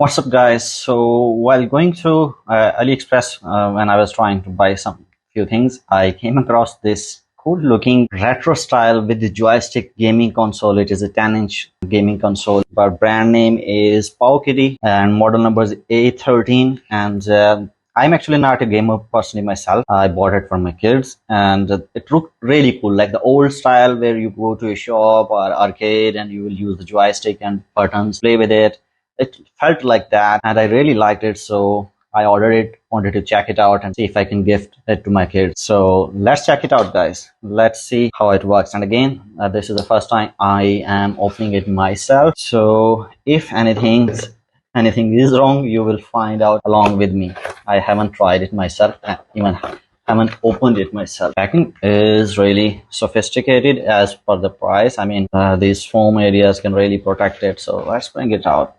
What's up, guys? So while going through AliExpress, when I was trying to buy some few things, I came across this cool looking retro style with the joystick gaming console. It is a 10-inch gaming console. Our brand name is Powkiddy and model number is A13. And I'm actually not a gamer personally myself. I bought it for my kids and it looked really cool, like the old style where you go to a shop or arcade and you will use the joystick and buttons, play with it. It felt like that and I really liked it, so I ordered it, wanted to check it out and see if I can gift it to my kids. So let's check it out, guys. Let's see how it works. And again, this is the first time I am opening it myself, so if anything is wrong, you will find out along with me. I haven't tried it myself, even haven't opened it myself. Packing is really sophisticated as per the price. I mean, these foam areas can really protect it, so let's bring it out.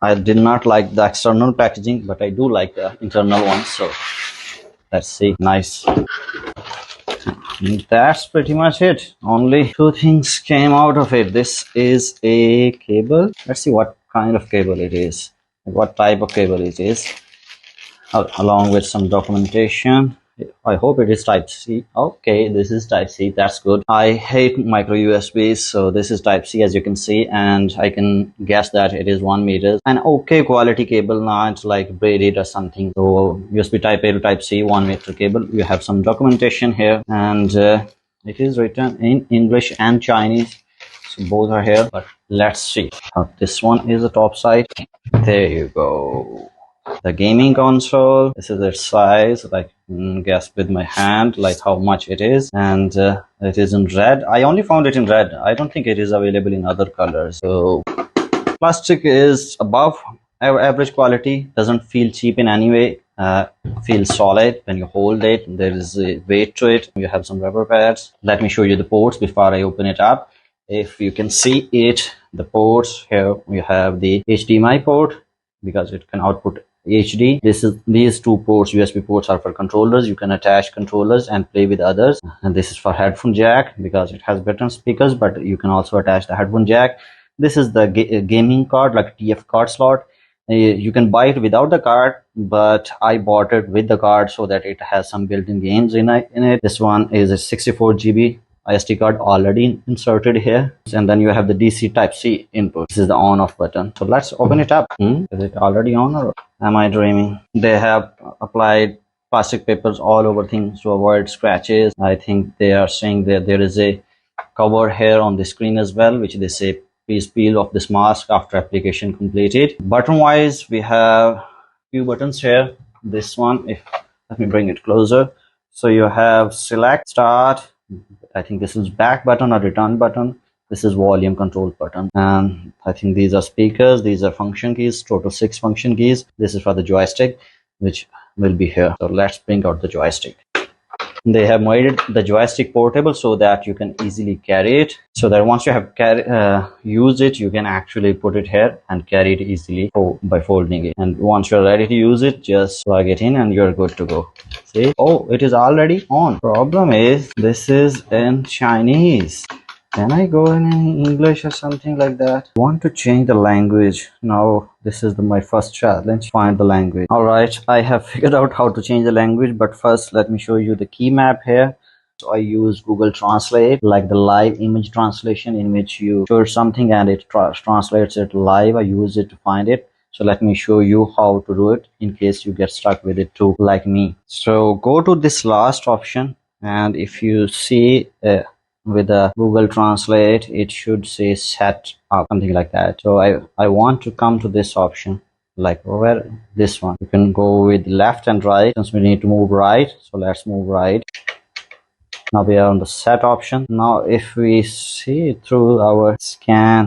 I did not like the external packaging, but I do like the internal one. So let's see. Nice. That's pretty much it. Only two things came out of it. This is a cable. Let's see what kind of cable it is, what type of cable it is, along with some documentation. I hope it is type C. Okay, this is type C. That's good. I hate micro USBs, so this is type C, as you can see, and I can guess that it is 1 meter. An okay quality cable, not like braided or something. So USB type A to type C, 1 meter cable. You have some documentation here, and it is written in English and Chinese. So both are here, but let's see. This one is the top side. There you go. The gaming console, this is its size, like guess with my hand like how much it is, and it is in red. I only found it in red. I don't think it is available in other colors. So plastic is above average quality, doesn't feel cheap in any way, feels solid when you hold it. There is a weight to it. You have some rubber pads. Let me show you the ports before I open it up. If you can see it, the ports here, you have the HDMI port because it can output HD. These two ports, USB ports, are for controllers. You can attach controllers and play with others. And this is for headphone jack because it has built-in speakers, but you can also attach the headphone jack. This is the gaming card, like TF card slot. You can buy it without the card, but I bought it with the card so that it has some built-in games in it. This one is a 64 GB SD card already inserted here, and then you have the DC type C input. This is the on off button. So let's open it up. Is it already on or am I dreaming? They have applied plastic papers all over things to avoid scratches. I think they are saying that there is a cover here on the screen as well, which they say please peel off this mask after application completed. Button wise, we have few buttons here. This one, let me bring it closer. So you have select, start, I think this is back button or return button. This is volume control button, and I think these are speakers. These are function keys, total 6 function keys. This is for the joystick, which will be here. So let's bring out the joystick. They have made the joystick portable so that you can easily carry it, so that once you have used it, you can actually put it here and carry it easily by folding it. And once you're ready to use it, just plug it in and you're good to go. See? Oh, it is already on. Problem is, this is in Chinese. Can I go in English or something like that? I want to change the language. Now, this is my first challenge. Find the language. Alright, I have figured out how to change the language, but first let me show you the key map here. So I use Google Translate, like the live image translation, in which you search something and it translates it live. I use it to find it. So let me show you how to do it in case you get stuck with it too, like me. So go to this last option, and if you see with the Google Translate, it should say set up, something like that. So I want to come to this option, like where this one. You can go with left and right, since we need to move right. So let's move right. Now we are on the set option. Now if we see through our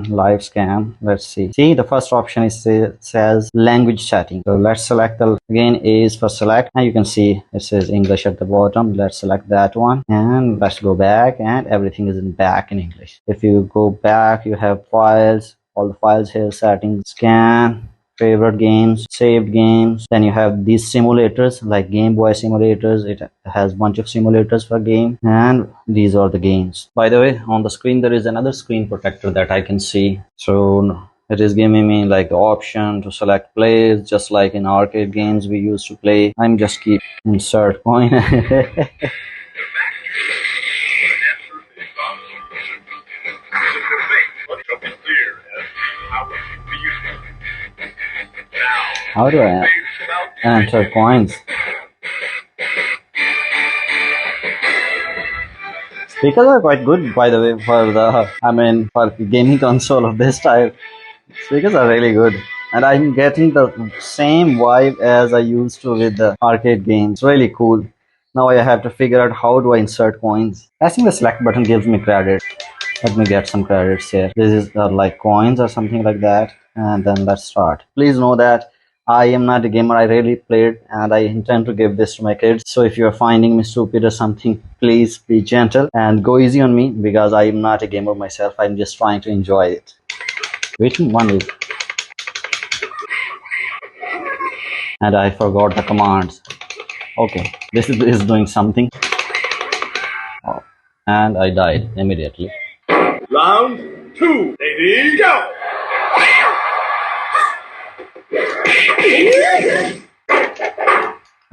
live scan, let's see the first option is says language setting. So let's select again is for select, and you can see it says English at the bottom. Let's select that one, and let's go back, and everything is back in English. If you go back, you have files, all the files here, settings, scan, favorite games, saved games. Then you have these simulators, like Game Boy simulators. It has a bunch of simulators for game, and these are the games. By the way, on the screen there is another screen protector that I can see. So It is giving me like the option to select plays, just like in arcade games we used to play. I'm just keep insert coin. How do I enter coins? Speakers are quite good, by the way, for for gaming console of this type. Speakers are really good. And I'm getting the same vibe as I used to with the arcade games. Really cool. Now I have to figure out how do I insert coins. I think the select button gives me credit. Let me get some credits here. This is like coins or something like that. And then let's start. Please know that I am not a gamer. I really played and I intend to give this to my kids. So if you're finding me stupid or something, please be gentle and go easy on me because I am not a gamer myself. I'm just trying to enjoy it. Which one is? And I forgot the commands. Okay, this is doing something. Oh, and I died immediately. Round 2, ready, go!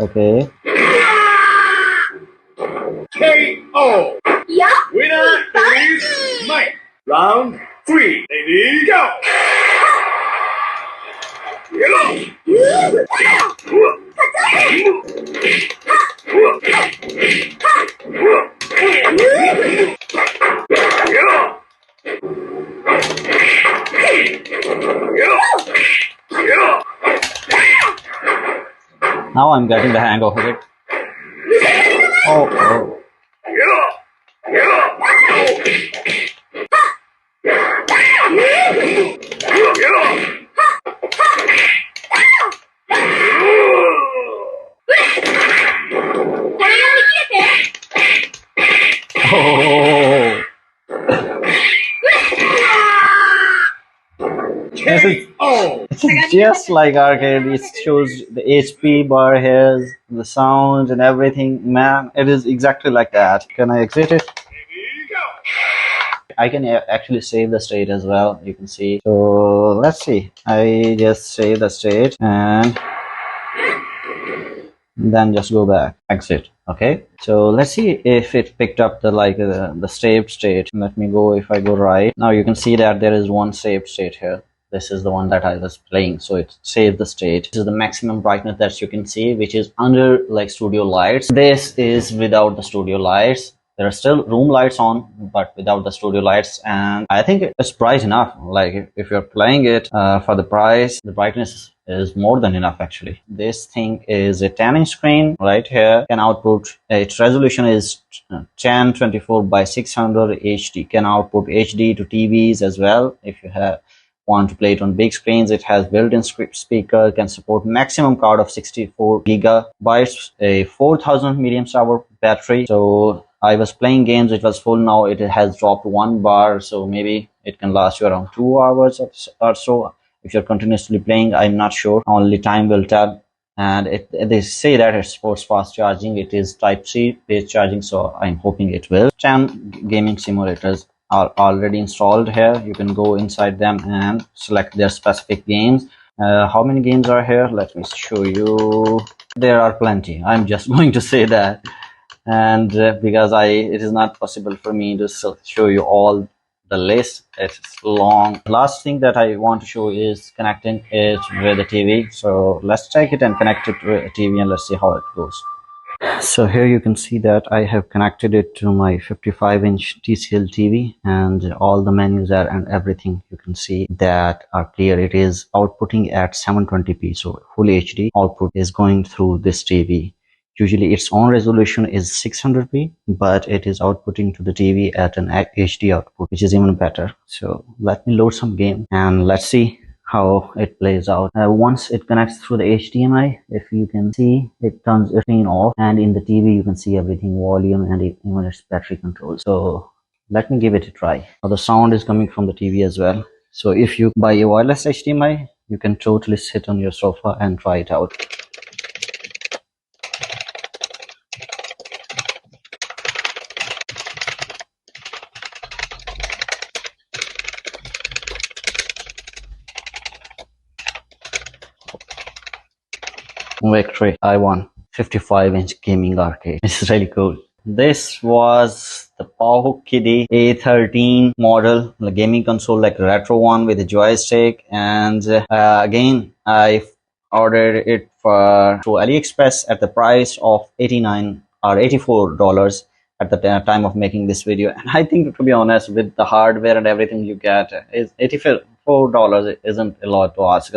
Okay. KO! Yeah! Winner is Mike! Round 3, ready, go! Now I'm getting the hang of it. Oh. Oh. It's just like arcade. It shows the HP bar here, the sounds and everything. Man, it is exactly like that. Can I exit it? I can actually save the state as well. You can see. So let's see. I just save the state and then just go back, exit. Okay, so let's see if it picked up the saved state. Let me go. If I go right now, you can see that there is one saved state here. This is the one that I was playing, so it saved the state. This is the maximum brightness that you can see, which is under like studio lights. This is without the studio lights. There are still room lights on, but without the studio lights, and I think it's bright enough. Like if you're playing it for the price, the brightness is more than enough actually. This thing is a 10-inch screen right here. Can output, its resolution is 1024 by 600 HD. Can output HD to TVs as well. If you want to play it on big screens, it has built-in speaker, can support maximum card of 64 gigabytes, a 4000 mAh battery. So I was playing games, it was full. Now it has dropped 1 bar, so maybe it can last you around 2 hours or so. If you're continuously playing, I'm not sure, only time will tell. And they say that it supports fast charging. It is type C based charging, so I'm hoping it will. 10 gaming simulators are already installed here. You can go inside them and select their specific games. How many games are here? Let me show you. There are plenty. I'm just going to say that, and because it is not possible for me to show you all the list. It's long. Last thing that I want to show is connecting it with the TV. So let's take it and connect it to a TV and let's see how it goes. So here you can see that I have connected it to my 55-inch TCL TV, and all the menus are and everything you can see that are clear. It is outputting at 720p, so full HD output is going through this TV. Usually its own resolution is 600p, but it is outputting to the TV at an HD output, which is even better. So let me load some game and let's see how it plays out. Once it connects through the HDMI, if you can see, it turns the screen off, and in the TV you can see everything, volume and even its battery control. So let me give it a try. Now the sound is coming from the TV as well. So if you buy a wireless HDMI, you can totally sit on your sofa and try it out. Victory, I won. 55-inch gaming arcade. It's really cool. This was the Powkiddy A13 model, the gaming console, like retro one with a joystick. And again, I ordered it for through AliExpress at the price of 89 or $84 at the time of making this video. And I think, to be honest, with the hardware and everything you get, is $84 isn't a lot to ask.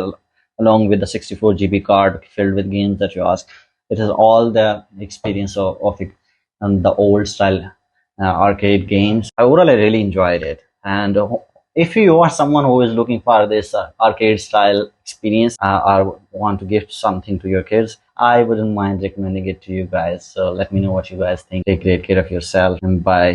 Along with the 64 GB card filled with games that you ask, it has all the experience of it and the old style arcade games. Overall, I really enjoyed it. And if you are someone who is looking for this arcade style experience or want to gift something to your kids, I wouldn't mind recommending it to you guys. So let me know what you guys think. Take great care of yourself, and bye.